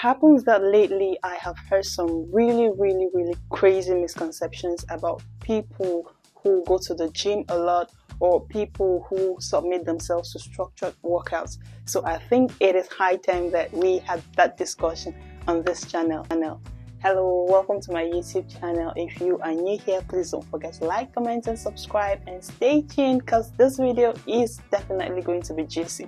happens that lately I have heard some really crazy misconceptions about people who go to the gym a lot or people who submit themselves to structured workouts. So I think it is high time that we had that discussion on this channel. Hello, welcome to my YouTube channel. If you are new here, please don't forget to like, comment and subscribe, and stay tuned because this video is definitely going to be juicy.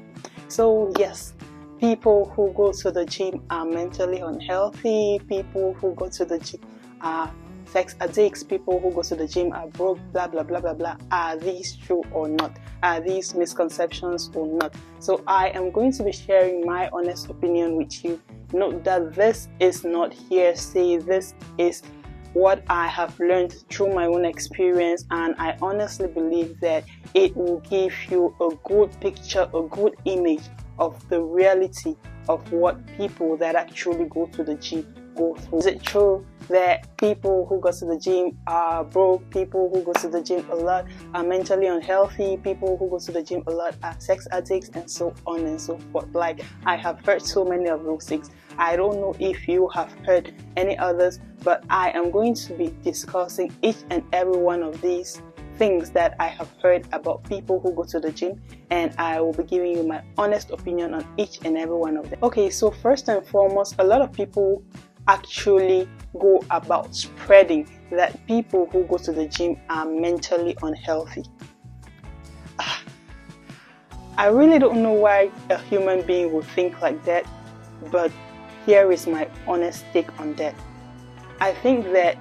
So yes, people who go to the gym are mentally unhealthy. People who go to the gym are sex addicts. People who go to the gym are broke, blah blah blah blah blah. Are these true or not? Are these misconceptions or not? So I am going to be sharing my honest opinion with you. Note that this is not hearsay. This is what I have learned through my own experience, and I honestly believe that it will give you a good picture, a good image of the reality of what people that actually go to the gym go through. Is it true that people who go to the gym are broke? People who go to the gym a lot are mentally unhealthy? People who go to the gym a lot are sex addicts, and so on and so forth. Like, I have heard so many of those things. I don't know if you have heard any others, but I am going to be discussing each and every one of these things that I have heard about people who go to the gym, and I will be giving you my honest opinion on each and every one of them. Okay, so first and foremost, a lot of people actually go about spreading that people who go to the gym are mentally unhealthy. I really don't know why a human being would think like that, but here is my honest take on that. I think that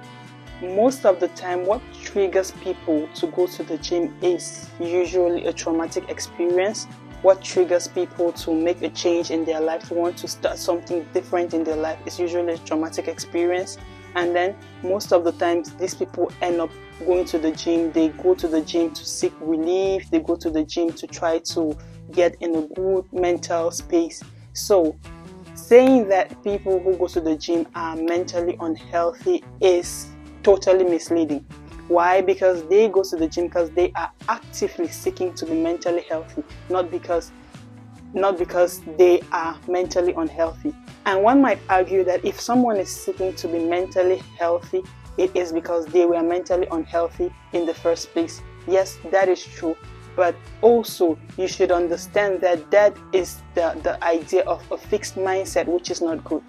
most of the time what triggers people to go to the gym is usually a traumatic experience. What triggers people to make a change in their life, to want to start something different in their life, is usually a traumatic experience. And then most of the times these people end up going to the gym. They go to the gym to seek relief. They go to the gym to try to get in a good mental space. So saying that people who go to the gym are mentally unhealthy is totally misleading. Why? Because they go to the gym because they are actively seeking to be mentally healthy, not because they are mentally unhealthy. And one might argue that if someone is seeking to be mentally healthy, it is because they were mentally unhealthy in the first place. Yes, that is true. But also, you should understand that that is the idea of a fixed mindset, which is not good.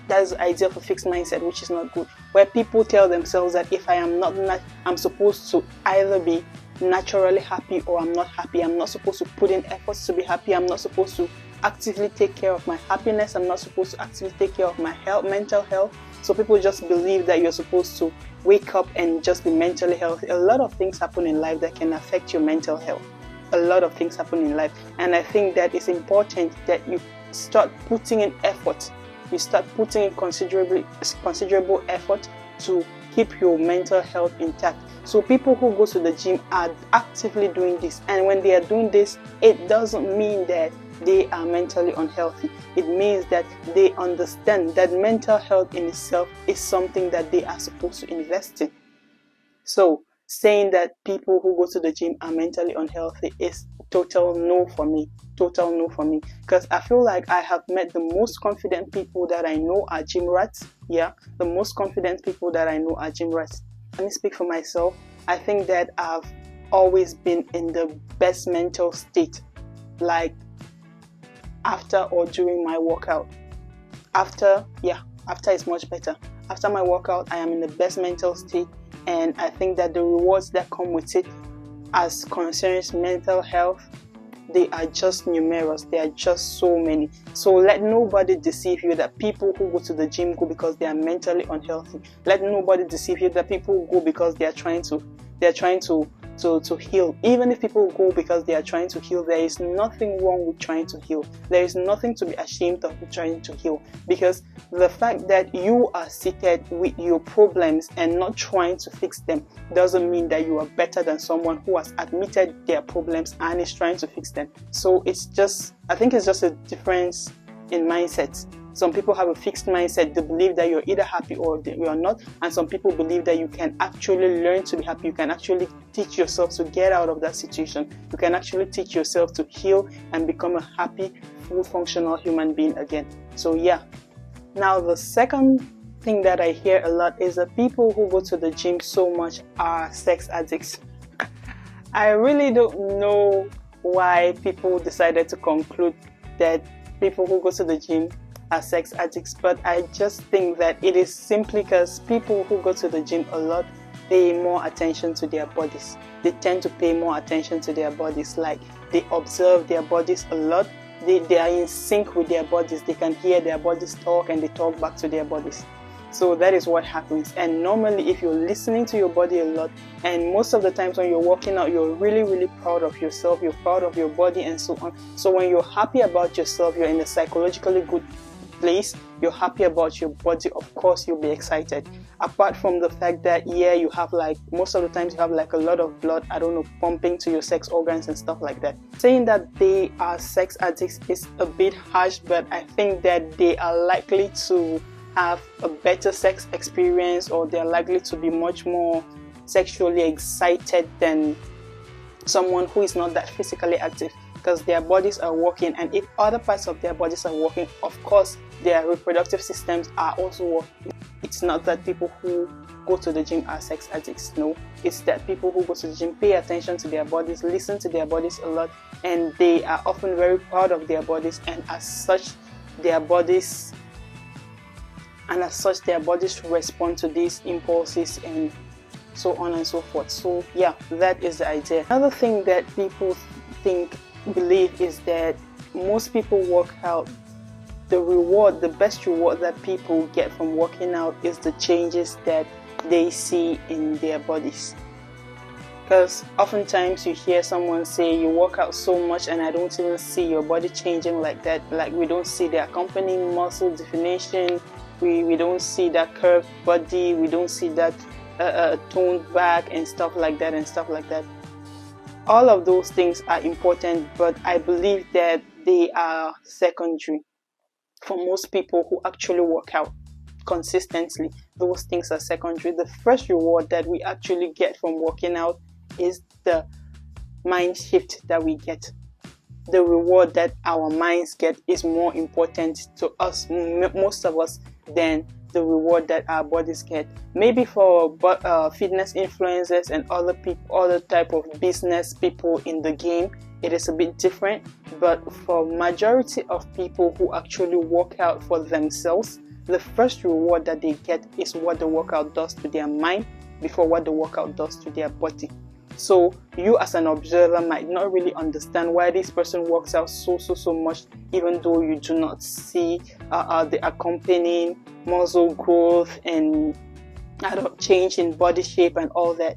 That is the idea of a fixed mindset, which is not good. Where people tell themselves that if I am not, I'm supposed to either be naturally happy or I'm not happy. I'm not supposed to put in efforts to be happy. I'm not supposed to actively take care of my happiness. I'm not supposed to actively take care of my health, mental health. So people just believe that you're supposed to wake up and just be mentally healthy. A lot of things happen in life that can affect your mental health. A lot of things happen in life. And I think that it's important that you start putting in effort. You start putting in considerable effort to keep your mental health intact. So people who go to the gym are actively doing this. And when they are doing this, it doesn't mean that they are mentally unhealthy. It means that they understand that mental health in itself is something that they are supposed to invest in. So saying that people who go to the gym are mentally unhealthy is total no for me. Total no for me. Because I feel like I have met the most confident people that I know are gym rats. Yeah, the most confident people that I know are gym rats. Let me speak for myself. I think that I've always been in the best mental state, like after or during my workout. After is much better. After my workout, I am in the best mental state, and I think that the rewards that come with it as concerns mental health, they are just numerous. They are just so many. So let nobody deceive you that people who go to the gym go because they are mentally unhealthy. Let nobody deceive you that people go because they are trying to heal. Even if people go because they are trying to heal, there is nothing wrong with trying to heal. There is nothing to be ashamed of trying to heal, because the fact that you are seated with your problems and not trying to fix them doesn't mean that you are better than someone who has admitted their problems and is trying to fix them. So I think it's just a difference in mindset. Some people have a fixed mindset. They believe that you're either happy or you're not. And some people believe that you can actually learn to be happy. You can actually teach yourself to get out of that situation. You can actually teach yourself to heal and become a happy, full functional human being again. So yeah, Now, the second thing that I hear a lot is that people who go to the gym so much are sex addicts. I really don't know why people decided to conclude that people who go to the gym are sex addicts, but I just think that it is simply because people who go to the gym a lot pay more attention to their bodies. They tend to pay more attention to their bodies, like they observe their bodies a lot. They are in sync with their bodies. They can hear their bodies talk and they talk back to their bodies. So that is what happens. And normally if you're listening to your body a lot, and most of the times when you're working out, you're really proud of yourself, you're proud of your body and so on. So when you're happy about yourself, you're in a psychologically good place, you're happy about your body, of course you'll be excited. Apart from the fact that you have like, most of the times you have like a lot of blood, I don't know, pumping to your sex organs and stuff like that. Saying that they are sex addicts is a bit harsh, but I think that they are likely to have a better sex experience, or they're likely to be much more sexually excited than someone who is not that physically active, because their bodies are working, and if other parts of their bodies are working, of course their reproductive systems are also working. It's not that people who go to the gym are sex addicts, no, it's that people who go to the gym pay attention to their bodies, listen to their bodies a lot, and they are often very proud of their bodies, and as such their bodies respond to these impulses and so on and so forth. So yeah, that is the idea. Another thing that people believe is that most people work out, the best reward that people get from working out is the changes that they see in their bodies. Because oftentimes you hear someone say, you work out so much and I don't even see your body changing like that. Like, we don't see the accompanying muscle definition, we don't see that curved body, we don't see that toned back and stuff like that. All of those things are important, but I believe that they are secondary. For most people who actually work out consistently, those things are secondary. The first reward that we actually get from working out is the mind shift that we get. The reward that our minds get is more important to us, most of us, than the reward that our bodies get. Maybe for fitness influencers and other people, other type of business people in the game, it is a bit different. But for majority of people who actually work out for themselves, the first reward that they get is what the workout does to their mind before what the workout does to their body. So you as an observer might not really understand why this person works out so much, even though you do not see the accompanying muscle growth and change in body shape and all that.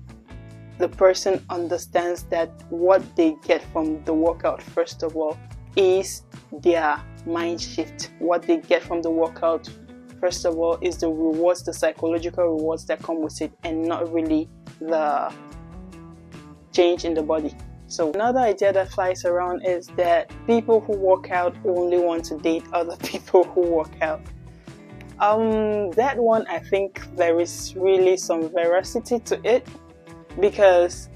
The person understands that what they get from the workout, first of all, is their mind shift. What they get from the workout, first of all, is the rewards, the psychological rewards that come with it, and not really the change in the body. So another idea that flies around is that people who work out only want to date other people who work out. That one, I think there is really some veracity to it, because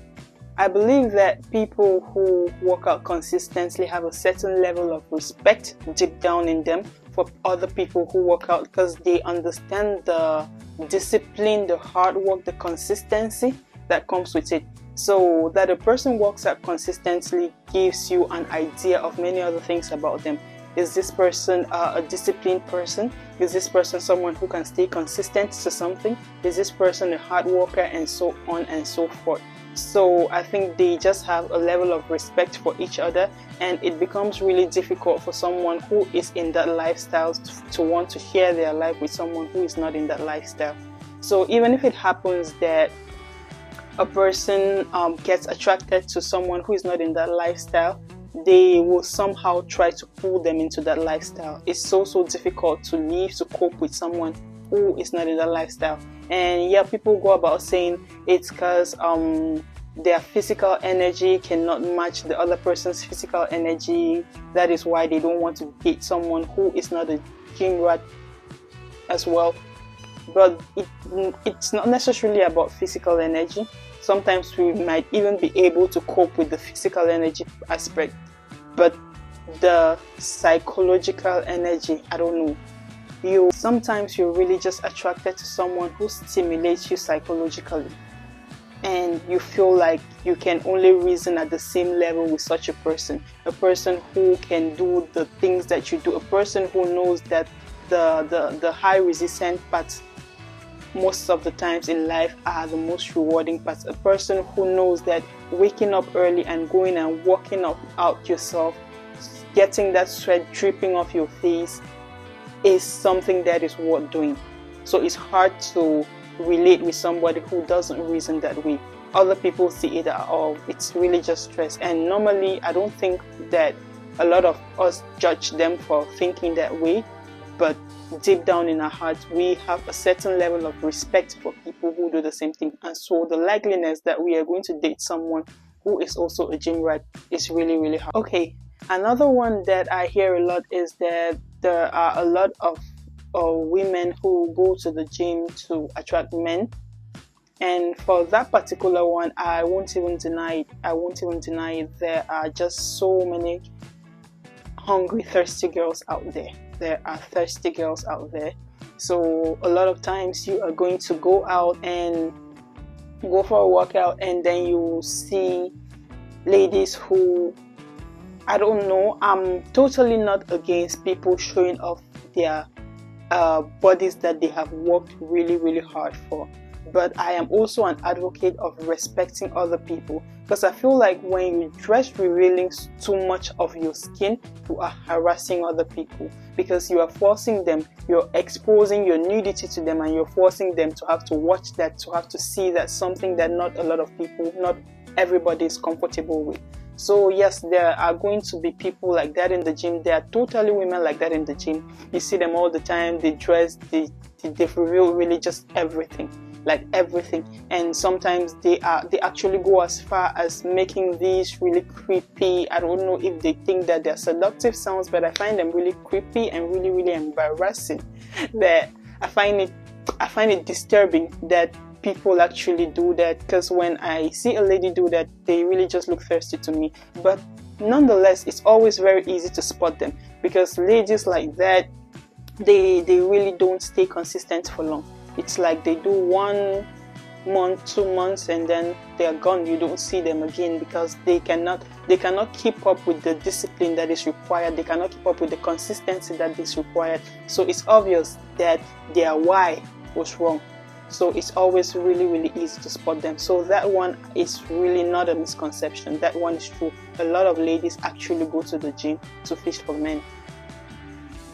I believe that people who work out consistently have a certain level of respect deep down in them for other people who work out, because they understand the discipline, the hard work, the consistency that comes with it. So that a person works out consistently gives you an idea of many other things about them. Is this person a disciplined person? Is this person someone who can stay consistent to something? Is this person a hard worker? And so on and so forth. So I think they just have a level of respect for each other, and it becomes really difficult for someone who is in that lifestyle to want to share their life with someone who is not in that lifestyle. So even if it happens that a person gets attracted to someone who is not in that lifestyle, they will somehow try to pull them into that lifestyle. It's so difficult to leave, to cope with someone who is not in that lifestyle. And yeah, people go about saying it's because their physical energy cannot match the other person's physical energy. That is why they don't want to date someone who is not a gym rat as well. But it's not necessarily about physical energy. Sometimes we might even be able to cope with the physical energy aspect, but the psychological energy, I don't know. Sometimes you're really just attracted to someone who stimulates you psychologically, and you feel like you can only reason at the same level with such a person who can do the things that you do, a person who knows that the high resistant parts most of the times in life are the most rewarding parts, a person who knows that waking up early and going and working out yourself, getting that sweat dripping off your face is something that is worth doing. So it's hard to relate with somebody who doesn't reason that way. Other people see it as, oh, it's really just stress. And normally I don't think that a lot of us judge them for thinking that way, but deep down in our hearts we have a certain level of respect for people who do the same thing. And so the likeliness that we are going to date someone who is also a gym rat is really, really hard. Okay, another one that I hear a lot is that there are a lot of women who go to the gym to attract men. And for that particular one, I won't even deny it. There are just so many hungry, thirsty girls out there. There are thirsty girls out there. So a lot of times you are going to go out and go for a workout, and then you see ladies who, I don't know, I'm totally not against people showing off their bodies that they have worked really, really hard for. But I am also an advocate of respecting other people, because I feel like when you dress revealing too much of your skin, you are harassing other people, because you are forcing them, you're exposing your nudity to them, and you're forcing them to have to watch that, to have to see that, something that not a lot of people, not everybody is comfortable with. So yes, there are going to be people like that in the gym. There are totally women like that in the gym. You see them all the time. They dress, they reveal really just everything. Like everything. And sometimes they actually go as far as making these really creepy, I don't know if they think that they're seductive sounds, but I find them really creepy and really, really embarrassing. That I find it disturbing that people actually do that, because when I see a lady do that, they really just look thirsty to me. But nonetheless, it's always very easy to spot them, because ladies like that, they really don't stay consistent for long. It's like they do 1 month, 2 months, and then they are gone. You don't see them again, because they cannot keep up with the discipline that is required. They cannot keep up with the consistency that is required. So it's obvious that their why was wrong. So it's always really, really easy to spot them. So that one is really not a misconception. That one is true. A lot of ladies actually go to the gym to fish for men.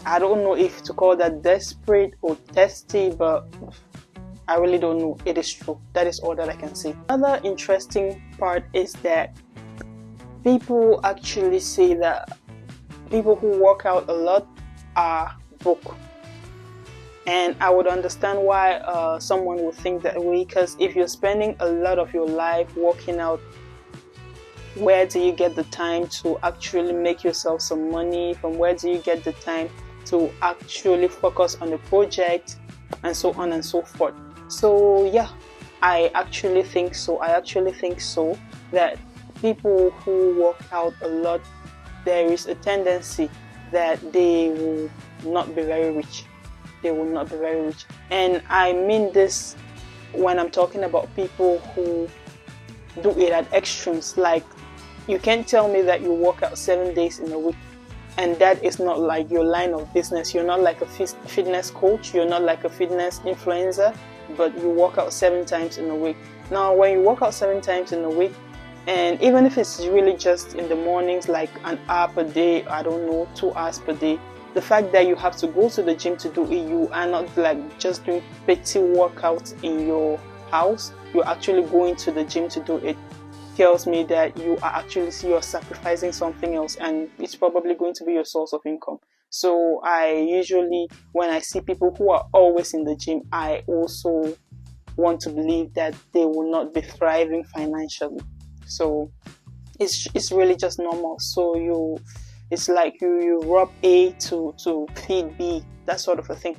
I don't know if to call that desperate or testy, but I really don't know. It is true. That is all that I can say. Another interesting part is that people actually say that people who work out a lot are broke. And I would understand why someone would think that way, because if you're spending a lot of your life working out, where do you get the time to actually make yourself some money? From where do you get the time to actually focus on the project, and so on and so forth? So yeah, I actually think so that people who work out a lot, there is a tendency that they will not be very rich. They will not be very rich. And I mean this when I'm talking about people who do it at extremes. Like, you can't tell me that you work out 7 days in a week and that is not like your line of business. You're not like a fitness coach, you're not like a fitness influencer, but you work out 7 times in a week. Now, when you work out 7 times in a week, and even if it's really just in the mornings, like an hour per day, I don't know, 2 hours per day, the fact that you have to go to the gym to do it, you are not like just doing petty workouts in your house, you're actually going to the gym to do it, tells me that you're sacrificing something else, and it's probably going to be your source of income. So I usually, when I see people who are always in the gym, I also want to believe that they will not be thriving financially. So it's really just normal. So it's like you rob A to feed B, that sort of a thing.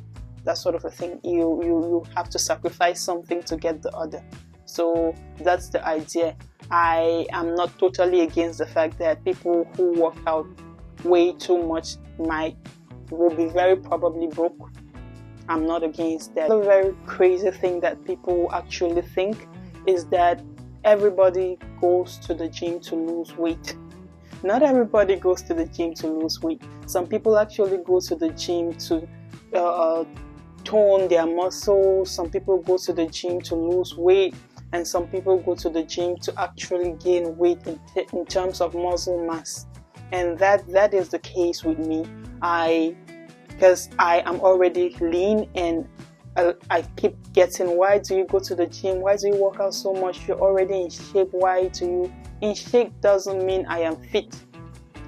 You have to sacrifice something to get the other. So that's the idea. I am not totally against the fact that people who work out way too much will be very probably broke. I'm not against that. The very crazy thing that people actually think is that everybody goes to the gym to lose weight. Not everybody goes to the gym to lose weight. Some people actually go to the gym to tone their muscles. Some people go to the gym to lose weight, and some people go to the gym to actually gain weight in terms of muscle mass. And that is the case with me. Because I am already lean, and I keep getting, why do you go to the gym? Why do you work out so much? You're already in shape. Why do you? In shape doesn't mean I am fit.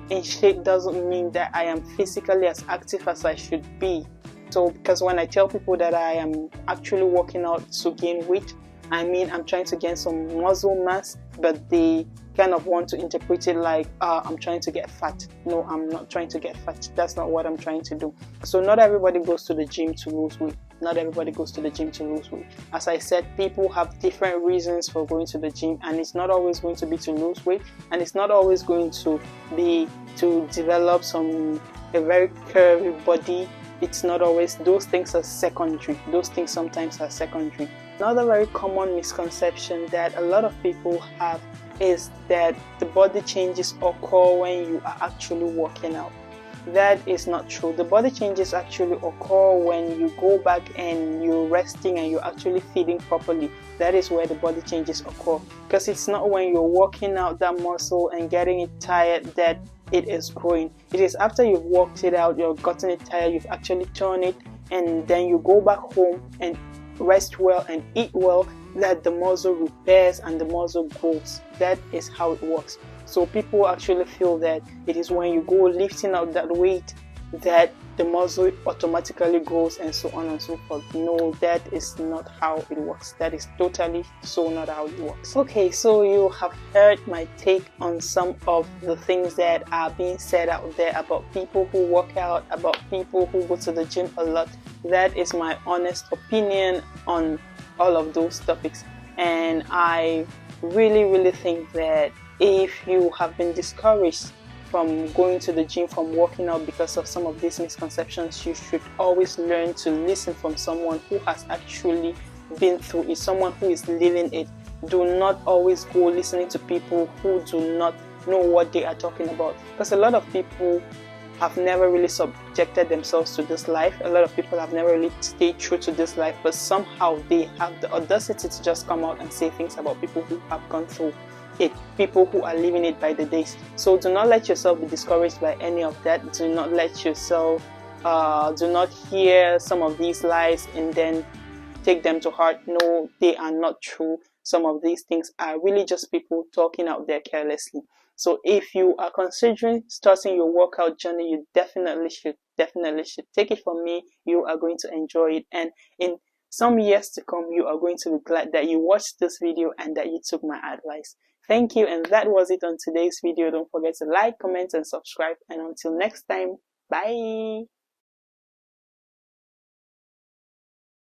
In shape doesn't mean that I am physically as active as I should be. So because when I tell people that I am actually working out to gain weight, I mean I'm trying to gain some muscle mass, but they kind of want to interpret it like I'm trying to get fat. No, I'm not trying to get fat. That's not what I'm trying to do. So not everybody goes to the gym to lose weight. Not everybody goes to the gym to lose weight. As I said, people have different reasons for going to the gym, and it's not always going to be to lose weight, and it's not always going to be to develop a very curvy body. It's not always, those things are secondary. Those things sometimes are secondary. Another very common misconception that a lot of people have is that the body changes occur when you are actually working out. That is not true. The body changes actually occur when you go back and you're resting and you're actually feeding properly. That is where the body changes occur. Because it's not when you're working out that muscle and getting it tired that it is growing. It is after you've worked it out, you've gotten it tired, you've actually turned it, and then you go back home and rest well and eat well, that the muscle repairs and the muscle grows. That is how it works. So people actually feel that it is when you go lifting out that weight that the muscle automatically grows and so on and so forth. No, that is not how it works. That is totally so not how it works. Okay, so you have heard my take on some of the things that are being said out there about people who work out, about people who go to the gym a lot. That is my honest opinion on all of those topics. And I really think that if you have been discouraged from going to the gym, from working out because of some of these misconceptions, you should always learn to listen from someone who has actually been through it, someone who is living it. Do not always go listening to people who do not know what they are talking about, because a lot of people have never really subjected themselves to this life. A lot of people have never really stayed true to this life, but somehow they have the audacity to just come out and say things about people who have gone through it, people who are living it by the days. So do not let yourself be discouraged by any of that. Do not let yourself, do not hear some of these lies and then take them to heart. No, they are not true. Some of these things are really just people talking out there carelessly. So if you are considering starting your workout journey, you definitely should take it from me. You are going to enjoy it, and in some years to come, you are going to be glad that you watched this video and that you took my advice. Thank you, and that was it on today's video. Don't forget to like, comment, and subscribe, and until next time, bye.